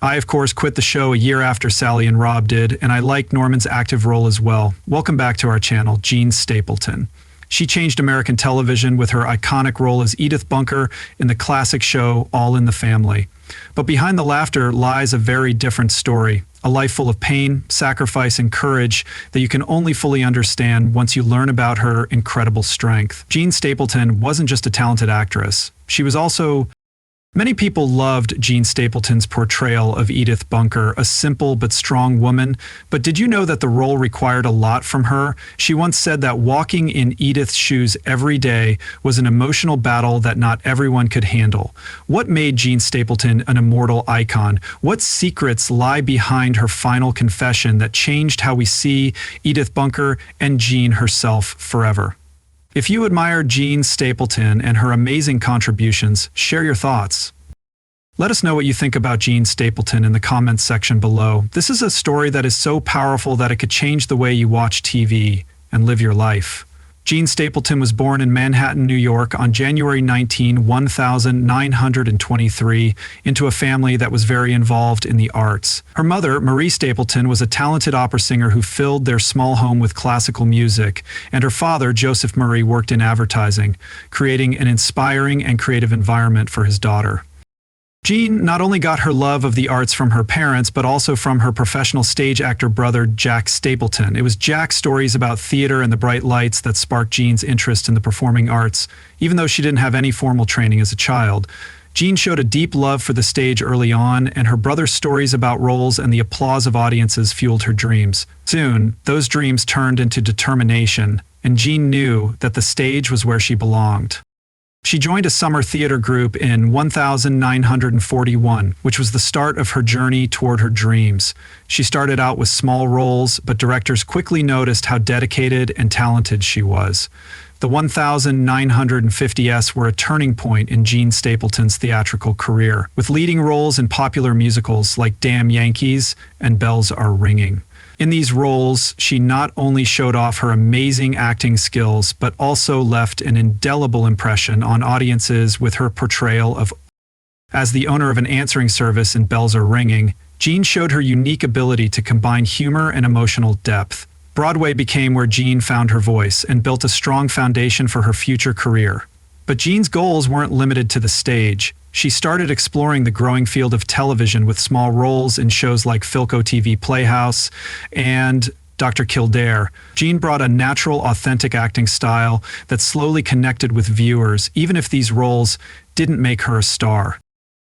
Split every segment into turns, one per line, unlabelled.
I, of course, quit the show a year after Sally and Rob did, and I liked Norman's active role as well. Welcome back to our channel, Jean Stapleton. She changed American television with her iconic role as Edith Bunker in the classic show All in the Family. But behind the laughter lies a very different story, a life full of pain, sacrifice, and courage that you can only fully understand once you learn about her incredible strength. Jean Stapleton wasn't just a talented actress. She was also... Many people loved Jean Stapleton's portrayal of Edith Bunker, a simple but strong woman. But did you know that the role required a lot from her? She once said that walking in Edith's shoes every day was an emotional battle that not everyone could handle. What made Jean Stapleton an immortal icon? What secrets lie behind her final confession that changed how we see Edith Bunker and Jean herself forever? If you admire Jean Stapleton and her amazing contributions, share your thoughts. Let us know what you think about Jean Stapleton in the comments section below. This is a story that is so powerful that it could change the way you watch TV and live your life. Jean Stapleton was born in Manhattan, New York on January 19, 1923, into a family that was very involved in the arts. Her mother, Marie Stapleton, was a talented opera singer who filled their small home with classical music, and her father, Joseph Murray, worked in advertising, creating an inspiring and creative environment for his daughter. Jean not only got her love of the arts from her parents, but also from her professional stage actor brother, Jack Stapleton. It was Jack's stories about theater and the bright lights that sparked Jean's interest in the performing arts. Even though she didn't have any formal training as a child, Jean showed a deep love for the stage early on, and her brother's stories about roles and the applause of audiences fueled her dreams. Soon, those dreams turned into determination, and Jean knew that the stage was where she belonged. She joined a summer theater group in 1941, which was the start of her journey toward her dreams. She started out with small roles, but directors quickly noticed how dedicated and talented she was. The 1950s were a turning point in Jean Stapleton's theatrical career, with leading roles in popular musicals like Damn Yankees and Bells Are Ringing. In these roles, she not only showed off her amazing acting skills, but also left an indelible impression on audiences with her portrayal of... As the owner of an answering service in Bells Are Ringing, Jean showed her unique ability to combine humor and emotional depth. Broadway became where Jean found her voice and built a strong foundation for her future career. But Jean's goals weren't limited to the stage. She started exploring the growing field of television with small roles in shows like Philco TV Playhouse and Dr. Kildare. Jean brought a natural, authentic acting style that slowly connected with viewers, even if these roles didn't make her a star.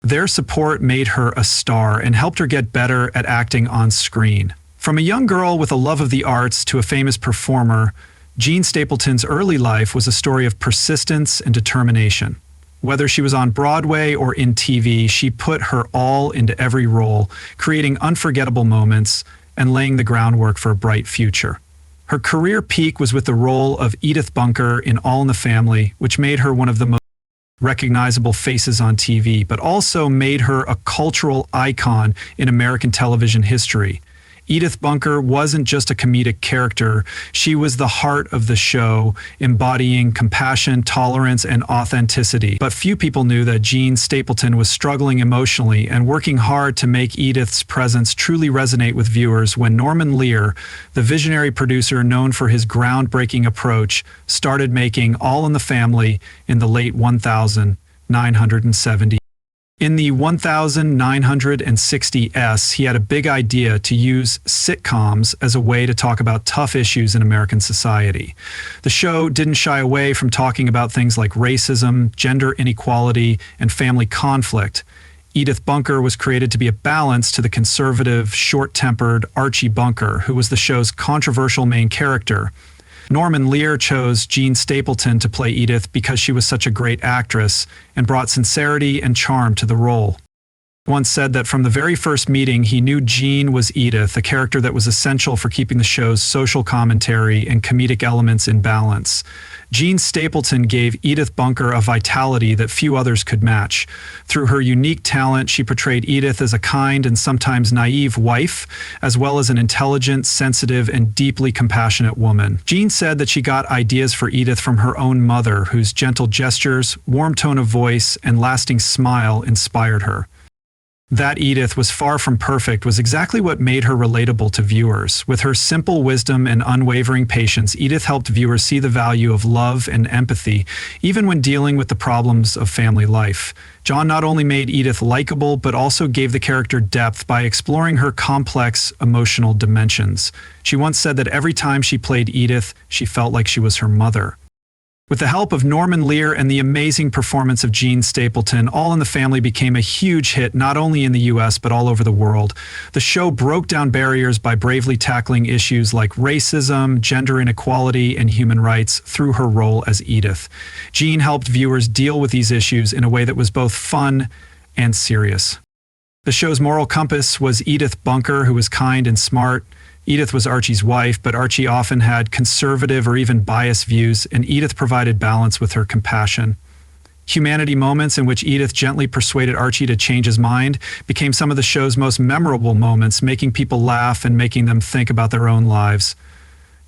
Their support made her a star and helped her get better at acting on screen. From a young girl with a love of the arts to a famous performer, Jean Stapleton's early life was a story of persistence and determination. Whether she was on Broadway or in TV, she put her all into every role, creating unforgettable moments and laying the groundwork for a bright future. Her career peak was with the role of Edith Bunker in All in the Family, which made her one of the most recognizable faces on TV, but also made her a cultural icon in American television history. Edith Bunker wasn't just a comedic character, she was the heart of the show, embodying compassion, tolerance, and authenticity. But few people knew that Jean Stapleton was struggling emotionally and working hard to make Edith's presence truly resonate with viewers when Norman Lear, the visionary producer known for his groundbreaking approach, started making All in the Family in the late 1970s. In the 1960s, he had a big idea to use sitcoms as a way to talk about tough issues in American society. The show didn't shy away from talking about things like racism, gender inequality, and family conflict. Edith Bunker was created to be a balance to the conservative, short-tempered Archie Bunker, who was the show's controversial main character. Norman Lear chose Jean Stapleton to play Edith because she was such a great actress and brought sincerity and charm to the role. Once said that from the very first meeting he knew Jean was Edith, a character that was essential for keeping the show's social commentary and comedic elements in balance. Jean Stapleton gave Edith Bunker a vitality that few others could match. Through her unique talent, she portrayed Edith as a kind and sometimes naive wife, as well as an intelligent, sensitive, and deeply compassionate woman. Jean said that she got ideas for Edith from her own mother, whose gentle gestures, warm tone of voice, and lasting smile inspired her. That Edith was far from perfect was exactly what made her relatable to viewers. With her simple wisdom and unwavering patience, Edith helped viewers see the value of love and empathy, even when dealing with the problems of family life. John not only made Edith likable, but also gave the character depth by exploring her complex emotional dimensions. She once said that every time she played Edith, she felt like she was her mother. With the help of Norman Lear and the amazing performance of Jean Stapleton, All in the Family became a huge hit not only in the US but all over the world. The show broke down barriers by bravely tackling issues like racism, gender inequality, and human rights through her role as Edith. Jean helped viewers deal with these issues in a way that was both fun and serious. The show's moral compass was Edith Bunker, who was kind and smart. Edith was Archie's wife, but Archie often had conservative or even biased views, and Edith provided balance with her compassion. Humanity moments in which Edith gently persuaded Archie to change his mind became some of the show's most memorable moments, making people laugh and making them think about their own lives.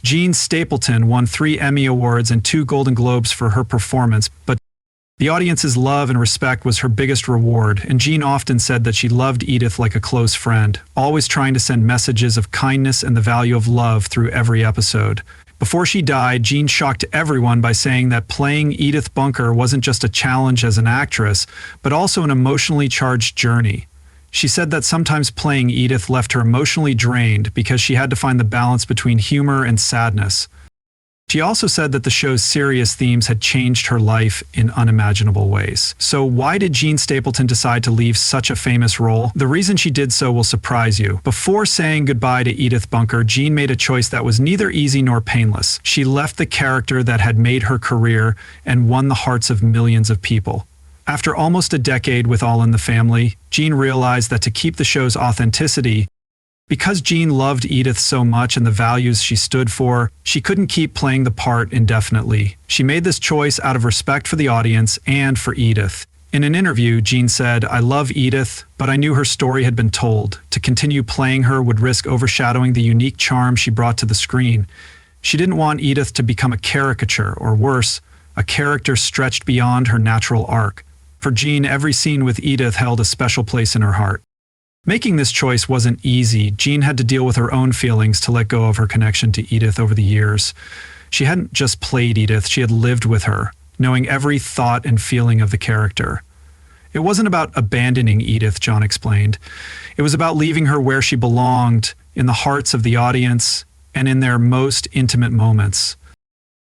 Jean Stapleton won 3 Emmy Awards and 2 Golden Globes for her performance, but the audience's love and respect was her biggest reward, and Jean often said that she loved Edith like a close friend, always trying to send messages of kindness and the value of love through every episode. Before she died, Jean shocked everyone by saying that playing Edith Bunker wasn't just a challenge as an actress, but also an emotionally charged journey. She said that sometimes playing Edith left her emotionally drained because she had to find the balance between humor and sadness. She also said that the show's serious themes had changed her life in unimaginable ways. So why did Jean Stapleton decide to leave such a famous role? The reason she did so will surprise you. Before saying goodbye to Edith Bunker, Jean made a choice that was neither easy nor painless. She left the character that had made her career and won the hearts of millions of people. After almost a decade with All in the Family, Jean realized that to keep the show's authenticity, because Jean loved Edith so much and the values she stood for, she couldn't keep playing the part indefinitely. She made this choice out of respect for the audience and for Edith. In an interview, Jean said, "I love Edith, but I knew her story had been told. To continue playing her would risk overshadowing the unique charm she brought to the screen. She didn't want Edith to become a caricature, or worse, a character stretched beyond her natural arc. For Jean, every scene with Edith held a special place in her heart." Making this choice wasn't easy. Jean had to deal with her own feelings to let go of her connection to Edith over the years. She hadn't just played Edith, she had lived with her, knowing every thought and feeling of the character. It wasn't about abandoning Edith, John explained. It was about leaving her where she belonged, in the hearts of the audience and in their most intimate moments.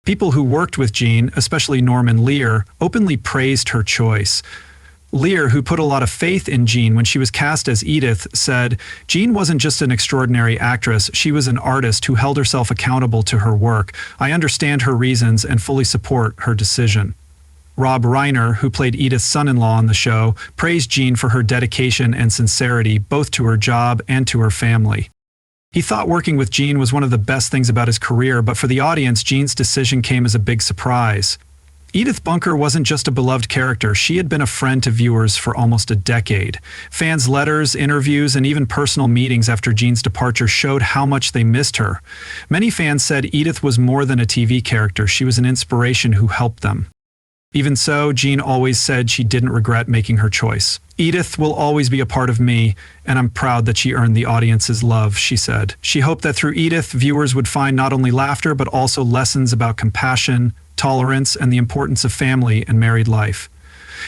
People who worked with Jean, especially Norman Lear, openly praised her choice. Lear, who put a lot of faith in Jean when she was cast as Edith, said, "Jean wasn't just an extraordinary actress, she was an artist who held herself accountable to her work. I understand her reasons and fully support her decision." Rob Reiner, who played Edith's son-in-law on the show, praised Jean for her dedication and sincerity, both to her job and to her family. He thought working with Jean was one of the best things about his career, but for the audience, Jean's decision came as a big surprise. Edith Bunker wasn't just a beloved character, she had been a friend to viewers for almost a decade. Fans' letters, interviews, and even personal meetings after Jean's departure showed how much they missed her. Many fans said Edith was more than a TV character, she was an inspiration who helped them. Even so, Jean always said she didn't regret making her choice. "Edith will always be a part of me, and I'm proud that she earned the audience's love," she said. She hoped that through Edith, viewers would find not only laughter, but also lessons about compassion, tolerance, and the importance of family and married life.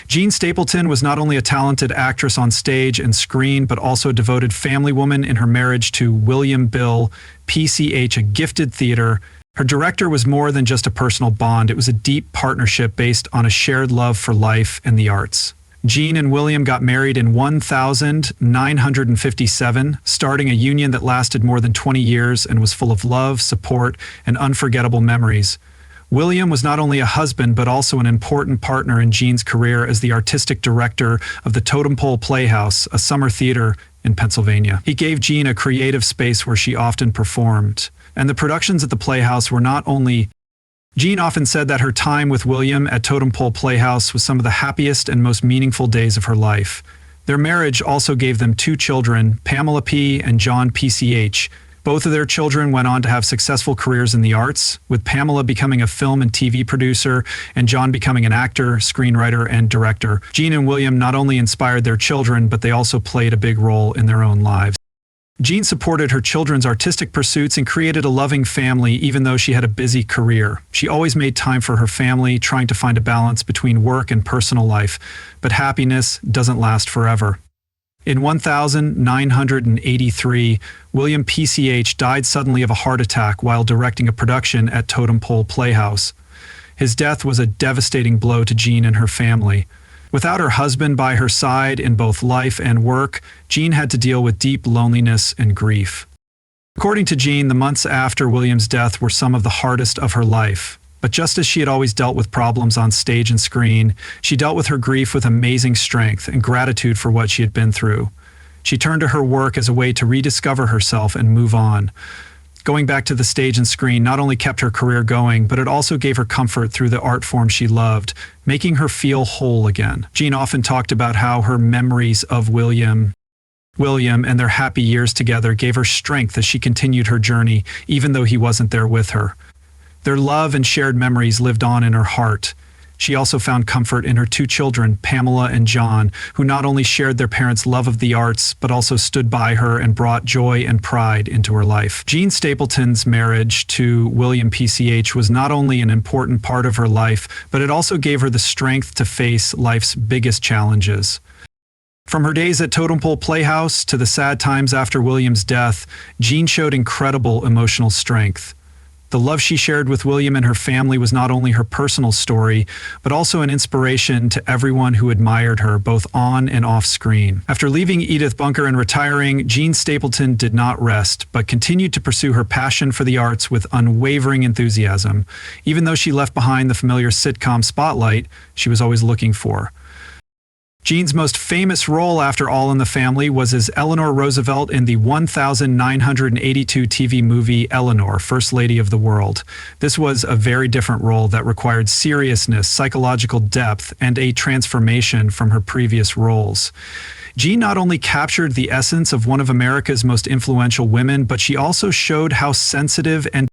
Jean Stapleton was not only a talented actress on stage and screen, but also a devoted family woman in her marriage to William Bill, PCH, a gifted theater. Her director was more than just a personal bond, it was a deep partnership based on a shared love for life and the arts. Jean and William got married in 1957, starting a union that lasted more than 20 years and was full of love, support, and unforgettable memories. William was not only a husband, but also an important partner in Jean's career as the artistic director of the Totem Pole Playhouse, a summer theater in Pennsylvania. He gave Jean a creative space where she often performed. And the productions at the Playhouse were not only... Jean often said that her time with William at Totem Pole Playhouse was some of the happiest and most meaningful days of her life. Their marriage also gave them 2 children, Pamela P. and John PCH. Both of their children went on to have successful careers in the arts, with Pamela becoming a film and TV producer and John becoming an actor, screenwriter, and director. Jean and William not only inspired their children, but they also played a big role in their own lives. Jean supported her children's artistic pursuits and created a loving family even though she had a busy career. She always made time for her family, trying to find a balance between work and personal life. But happiness doesn't last forever. In 1983, William PCH died suddenly of a heart attack while directing a production at Totem Pole Playhouse. His death was a devastating blow to Jean and her family. Without her husband by her side in both life and work, Jean had to deal with deep loneliness and grief. According to Jean, the months after William's death were some of the hardest of her life. But just as she had always dealt with problems on stage and screen, she dealt with her grief with amazing strength and gratitude for what she had been through. She turned to her work as a way to rediscover herself and move on. Going back to the stage and screen not only kept her career going, but it also gave her comfort through the art form she loved, making her feel whole again. Jean often talked about how her memories of William and their happy years together gave her strength as she continued her journey, even though he wasn't there with her. Their love and shared memories lived on in her heart. She also found comfort in her two children, Pamela and John, who not only shared their parents' love of the arts, but also stood by her and brought joy and pride into her life. Jean Stapleton's marriage to William PCH was not only an important part of her life, but it also gave her the strength to face life's biggest challenges. From her days at Totem Pole Playhouse to the sad times after William's death, Jean showed incredible emotional strength. The love she shared with William and her family was not only her personal story, but also an inspiration to everyone who admired her, both on and off screen. After leaving Edith Bunker and retiring, Jean Stapleton did not rest, but continued to pursue her passion for the arts with unwavering enthusiasm. Even though she left behind the familiar sitcom spotlight she was always looking for. Jean's most famous role after All in the Family was as Eleanor Roosevelt in the 1982 TV movie Eleanor, First Lady of the World. This was a very different role that required seriousness, psychological depth, and a transformation from her previous roles. Jean not only captured the essence of one of America's most influential women, but she also showed how sensitive and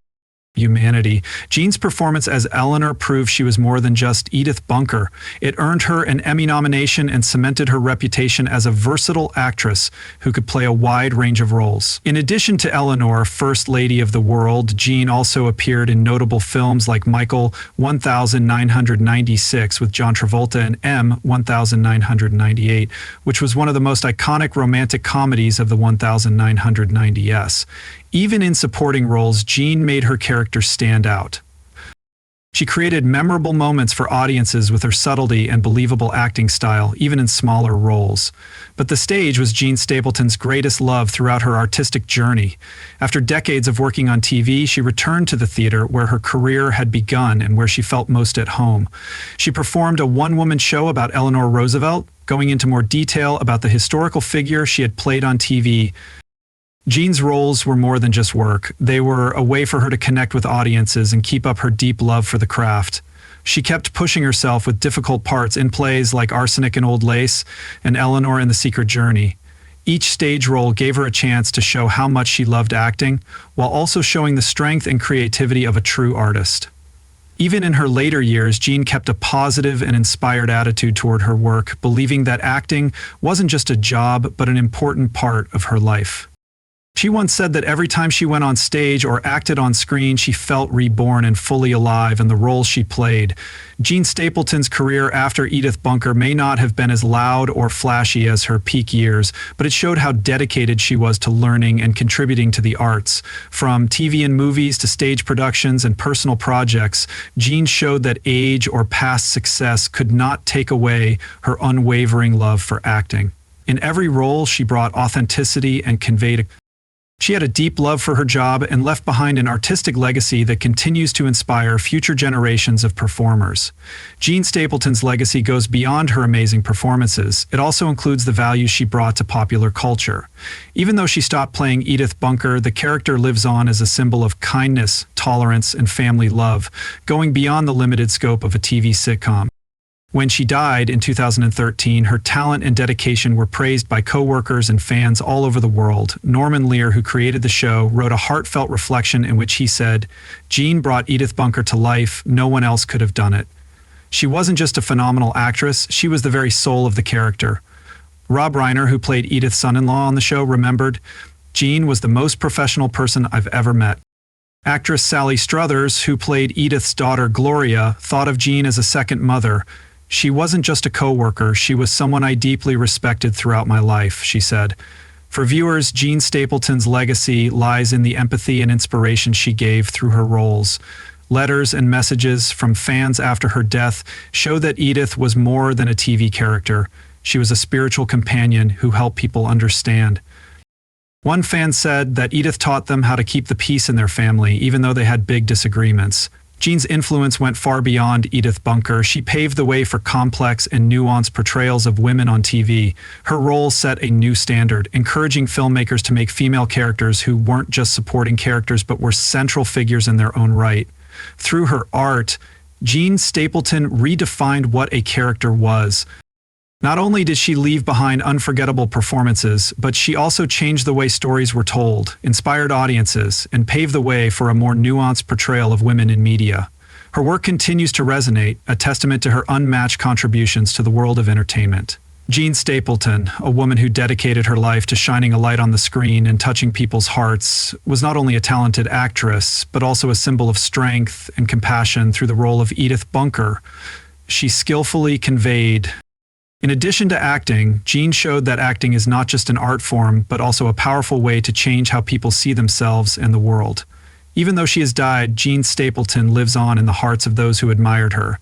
humanity. Jean's performance as Eleanor proved she was more than just Edith Bunker. It earned her an Emmy nomination and cemented her reputation as a versatile actress who could play a wide range of roles. In addition to Eleanor, First Lady of the World, Jean also appeared in notable films like Michael 1996 with John Travolta and M 1998, which was one of the most iconic romantic comedies of the 1990s. Even in supporting roles, Jean made her character stand out. She created memorable moments for audiences with her subtlety and believable acting style, even in smaller roles. But the stage was Jean Stapleton's greatest love throughout her artistic journey. After decades of working on TV, she returned to the theater where her career had begun and where she felt most at home. She performed a one-woman show about Eleanor Roosevelt, going into more detail about the historical figure she had played on TV. Jean's roles were more than just work. They were a way for her to connect with audiences and keep up her deep love for the craft. She kept pushing herself with difficult parts in plays like Arsenic and Old Lace and Eleanor and the Secret Journey. Each stage role gave her a chance to show how much she loved acting, while also showing the strength and creativity of a true artist. Even in her later years, Jean kept a positive and inspired attitude toward her work, believing that acting wasn't just a job, but an important part of her life. She once said that every time she went on stage or acted on screen, she felt reborn and fully alive in the role she played. Jean Stapleton's career after Edith Bunker may not have been as loud or flashy as her peak years, but it showed how dedicated she was to learning and contributing to the arts. From TV and movies to stage productions and personal projects, Jean showed that age or past success could not take away her unwavering love for acting. In every role, she brought authenticity and conveyed She had a deep love for her job and left behind an artistic legacy that continues to inspire future generations of performers. Jean Stapleton's legacy goes beyond her amazing performances. It also includes the values she brought to popular culture. Even though she stopped playing Edith Bunker, the character lives on as a symbol of kindness, tolerance, and family love, going beyond the limited scope of a TV sitcom. When she died in 2013, her talent and dedication were praised by co-workers and fans all over the world. Norman Lear, who created the show, wrote a heartfelt reflection in which he said, "Jean brought Edith Bunker to life. No one else could have done it. She wasn't just a phenomenal actress, she was the very soul of the character." Rob Reiner, who played Edith's son-in-law on the show, remembered, "Jean was the most professional person I've ever met." Actress Sally Struthers, who played Edith's daughter Gloria, thought of Jean as a second mother. "She wasn't just a co-worker, she was someone I deeply respected throughout my life," she said. For viewers, Jean Stapleton's legacy lies in the empathy and inspiration she gave through her roles. Letters and messages from fans after her death show that Edith was more than a TV character. She was a spiritual companion who helped people understand. One fan said that Edith taught them how to keep the peace in their family, even though they had big disagreements. Jean's influence went far beyond Edith Bunker. She paved the way for complex and nuanced portrayals of women on TV. Her role set a new standard, encouraging filmmakers to make female characters who weren't just supporting characters but were central figures in their own right. Through her art, Jean Stapleton redefined what a character was. Not only did she leave behind unforgettable performances, but she also changed the way stories were told, inspired audiences, and paved the way for a more nuanced portrayal of women in media. Her work continues to resonate, a testament to her unmatched contributions to the world of entertainment. Jean Stapleton, a woman who dedicated her life to shining a light on the screen and touching people's hearts, was not only a talented actress, but also a symbol of strength and compassion through the role of Edith Bunker. She skillfully conveyed. In addition to acting, Jean showed that acting is not just an art form, but also a powerful way to change how people see themselves and the world. Even though she has died, Jean Stapleton lives on in the hearts of those who admired her.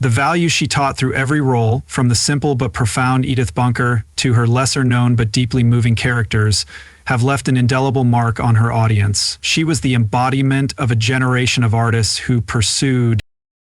The values she taught through every role, from the simple but profound Edith Bunker to her lesser-known but deeply moving characters, have left an indelible mark on her audience. She was the embodiment of a generation of artists who pursued.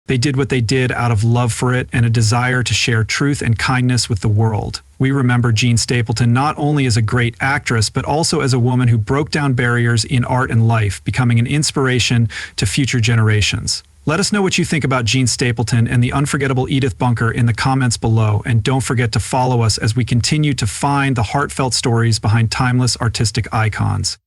They did what they did out of love for it and a desire to share truth and kindness with the world. We remember Jean Stapleton not only as a great actress, but also as a woman who broke down barriers in art and life, becoming an inspiration to future generations. Let us know what you think about Jean Stapleton and the unforgettable Edith Bunker in the comments below, and don't forget to follow us as we continue to find the heartfelt stories behind timeless artistic icons.